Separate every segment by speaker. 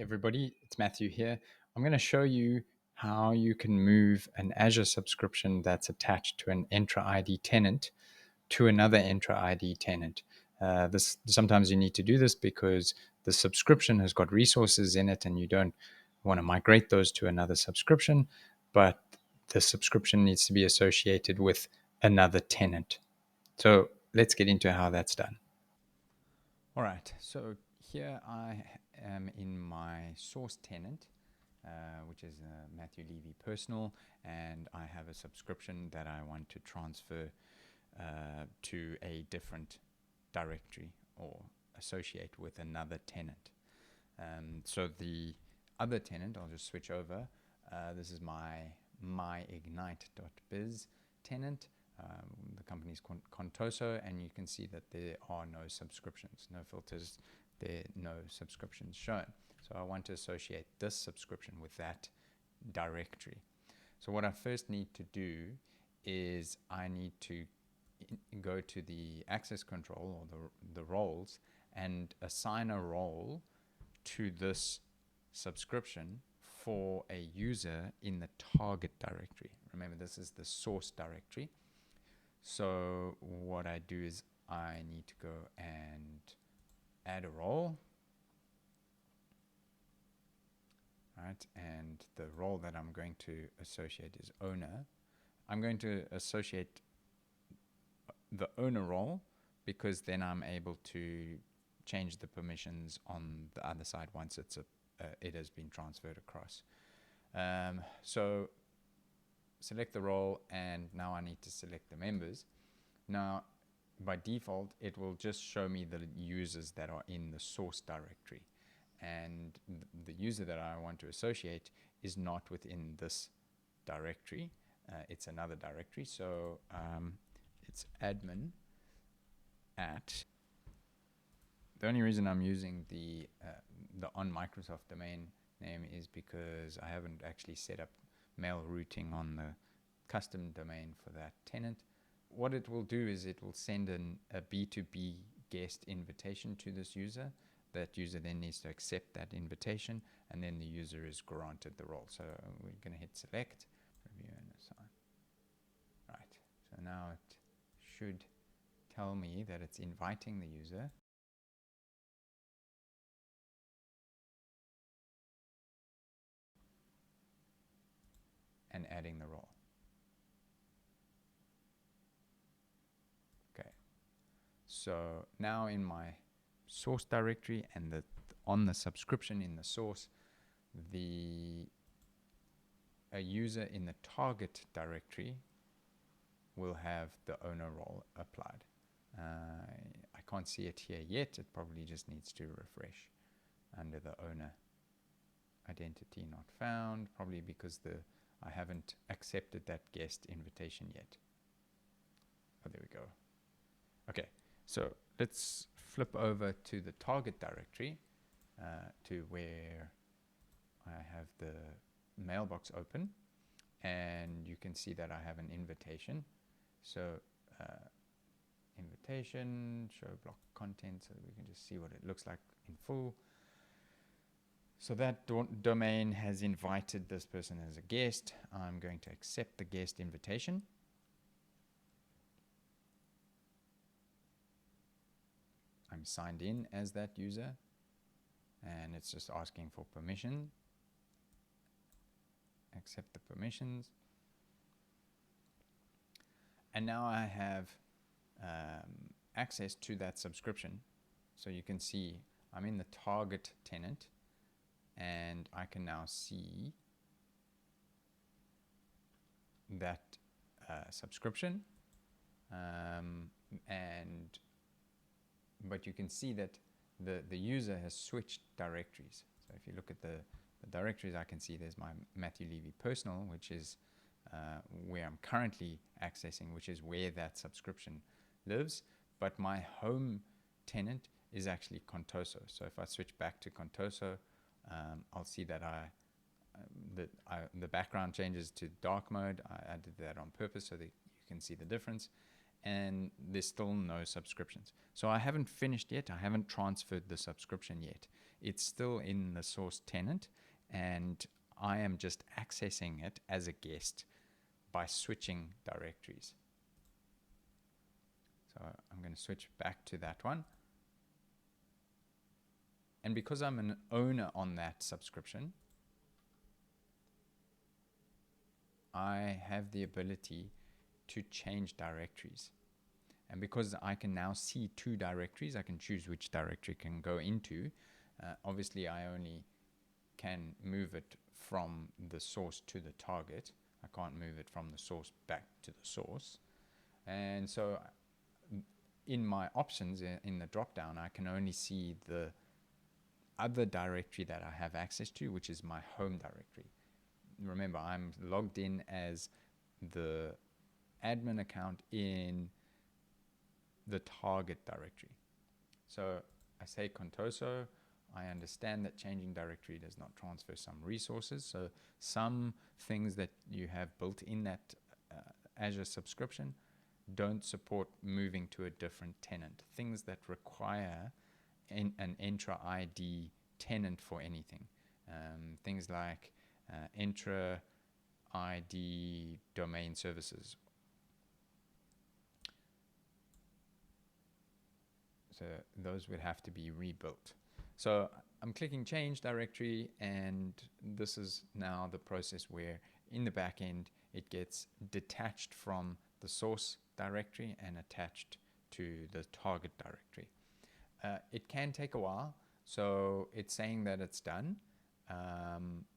Speaker 1: everybody, it's Matthew here. I'm going to show you how you can move an Azure subscription that's attached to an Entra ID tenant to another Entra ID tenant. This sometimes you need to do this because the subscription has got resources in it and you don't want to migrate those to another subscription, but the subscription needs to be associated with another tenant. So let's get into how that's done. All right, so here I am in my source tenant, which is Matthew Levy Personal, and I have a subscription that I want to transfer to a different directory or associate with another tenant. So the other tenant, I'll just switch over. This is my myignite.biz tenant. The company is Contoso, and you can see that there are no subscriptions, no filters, there no subscriptions shown. So I want to associate this subscription with that directory. So what I first need to do is I need to go to the access control or the roles and assign a role to this subscription for a user in the target directory. Remember, this is the source directory. So what I do is I need to go and add a role. Right, and the role that I'm going to associate is owner. I'm going to associate the owner role because then I'm able to change the permissions on the other side once it has been transferred across. So select the role, and now I need to select the members. Now, by default, it will just show me the users that are in the source directory. And the user that I want to associate is not within this directory. It's another directory. So it's admin at. The only reason I'm using the on Microsoft domain name is because I haven't actually set up mail routing on the custom domain for that tenant. What it will do is it will send a B2B guest invitation to this user. That user then needs to accept that invitation, and then the user is granted the role. So we're going to hit select, review, and assign. Right, so now it should tell me that it's inviting the user. And adding the role. Okay, so now in my source directory and on the subscription in the source, a user in the target directory will have the owner role applied. I can't see it here yet. It probably just needs to refresh under the owner identity not found, probably because I haven't accepted that guest invitation yet. Oh, there we go. Okay, so let's flip over to the target directory to where I have the mailbox open, and you can see that I have an invitation. So invitation, show block content, so we can just see what it looks like in full. So that domain has invited this person as a guest. I'm going to accept the guest invitation. I'm signed in as that user, and it's just asking for permission. Accept the permissions. And now I have access to that subscription. So you can see I'm in the target tenant, and I can now see that subscription. But you can see that the user has switched directories. So if you look at the directories, I can see there's my Matthew Levy Personal, which is where I'm currently accessing, which is where that subscription lives. But my home tenant is actually Contoso. So if I switch back to Contoso, I'll see that the background changes to dark mode. I did that on purpose so that you can see the difference. and there's still no subscriptions. So I haven't finished yet. I haven't transferred the subscription yet. It's still in the source tenant, and I am just accessing it as a guest by switching directories. So I'm going to switch back to that one. And because I'm an owner on that subscription, I have the ability to change directories. And because I can now see 2 directories, I can choose which directory I can go into. Obviously, I only can move it from the source to the target. I can't move it from the source back to the source. And so in my options in the drop-down, I can only see the other directory that I have access to, which is my home directory. Remember, I'm logged in as the admin account in the target directory. So I say Contoso. I understand that changing directory does not transfer some resources. So some things that you have built in that Azure subscription don't support moving to a different tenant. Things that require an Entra ID tenant for anything. Things like Entra ID domain services. So those would have to be rebuilt. So I'm clicking change directory, and this is now the process where in the back end it gets detached from the source directory and attached to the target directory. It can take a while, so it's saying that it's done,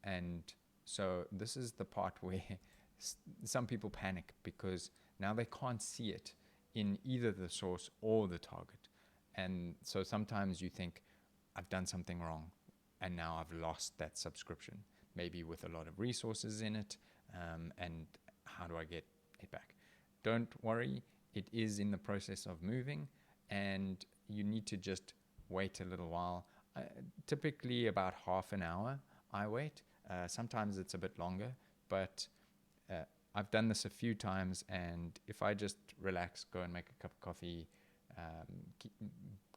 Speaker 1: and so this is the part where some people panic because now they can't see it in either the source or the target. And so sometimes you think, I've done something wrong, and now I've lost that subscription, maybe with a lot of resources in it, and how do I get it back? Don't worry, it is in the process of moving, and you need to just wait a little while. Typically about half an hour I wait. Sometimes it's a bit longer, but I've done this a few times, and if I just relax, go and make a cup of coffee,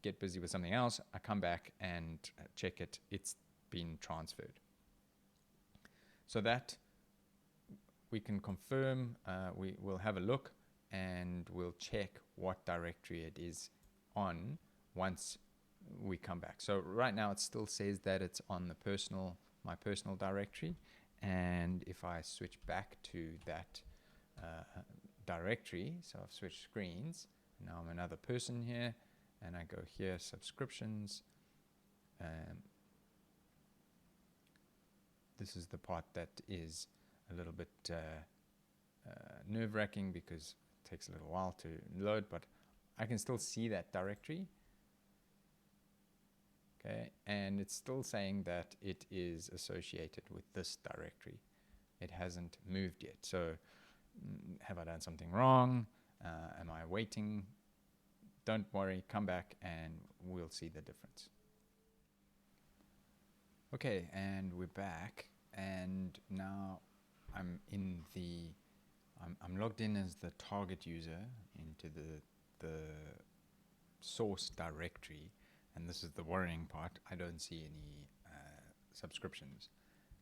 Speaker 1: get busy with something else, I come back and check it, it's been transferred. So that we can confirm, we will have a look and we'll check what directory it is on once we come back. So right now it still says that it's on the my personal directory, and if I switch back to that directory, so I've switched screens, now I'm another person here, and I go here, subscriptions. This is the part that is a little bit nerve-wracking because it takes a little while to load, but I can still see that directory. Okay, and it's still saying that it is associated with this directory. It hasn't moved yet. So have I done something wrong? Am I waiting? Don't worry, come back and we'll see the difference. Okay, and we're back, and now I'm logged in as the target user into the source directory, and this is the worrying part. I don't see any subscriptions,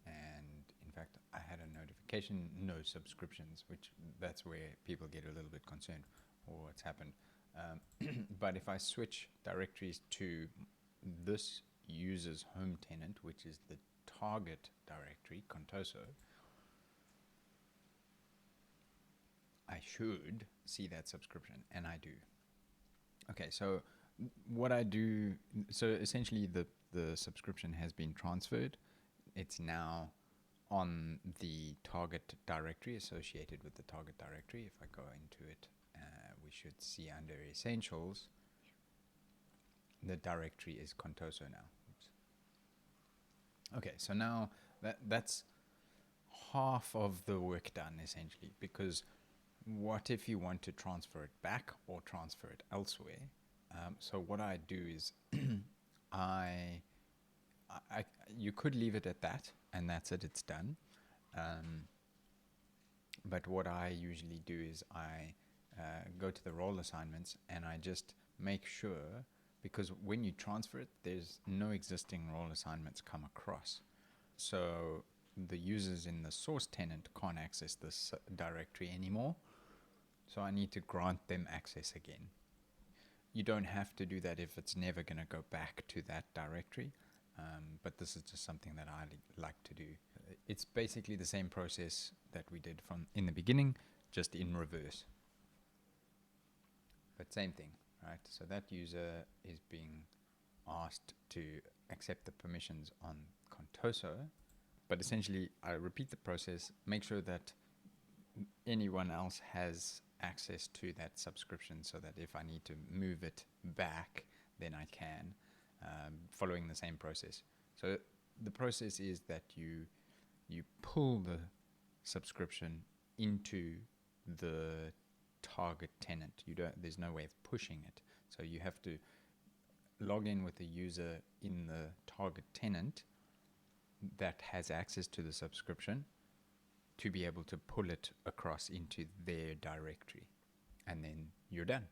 Speaker 1: and in fact I had a notification, no subscriptions, which that's where people get a little bit concerned, or what's happened. But if I switch directories to this user's home tenant, which is the target directory, Contoso, I should see that subscription, and I do. Okay, so what I do, so essentially the subscription has been transferred. It's now on the target directory, associated with the target directory. If I go into it, we should see under Essentials, the directory is Contoso now. Oops. Okay, so now that's half of the work done, essentially, because what if you want to transfer it back or transfer it elsewhere? So what I do is you could leave it at that, and that's it, it's done. But what I usually do is I go to the role assignments, and I just make sure, because when you transfer it, there's no existing role assignments come across. So the users in the source tenant can't access this directory anymore. So I need to grant them access again. You don't have to do that if it's never going to go back to that directory. But this is just something that I like to do. It's basically the same process that we did from in the beginning, just in reverse. But same thing, right? So that user is being asked to accept the permissions on Contoso. But essentially, I repeat the process, make sure that anyone else has access to that subscription, so that if I need to move it back, then I can, following the same process. So the process is that you pull the subscription into the target tenant. There's no way of pushing it. So you have to log in with the user in the target tenant that has access to the subscription to be able to pull it across into their directory, and then you're done.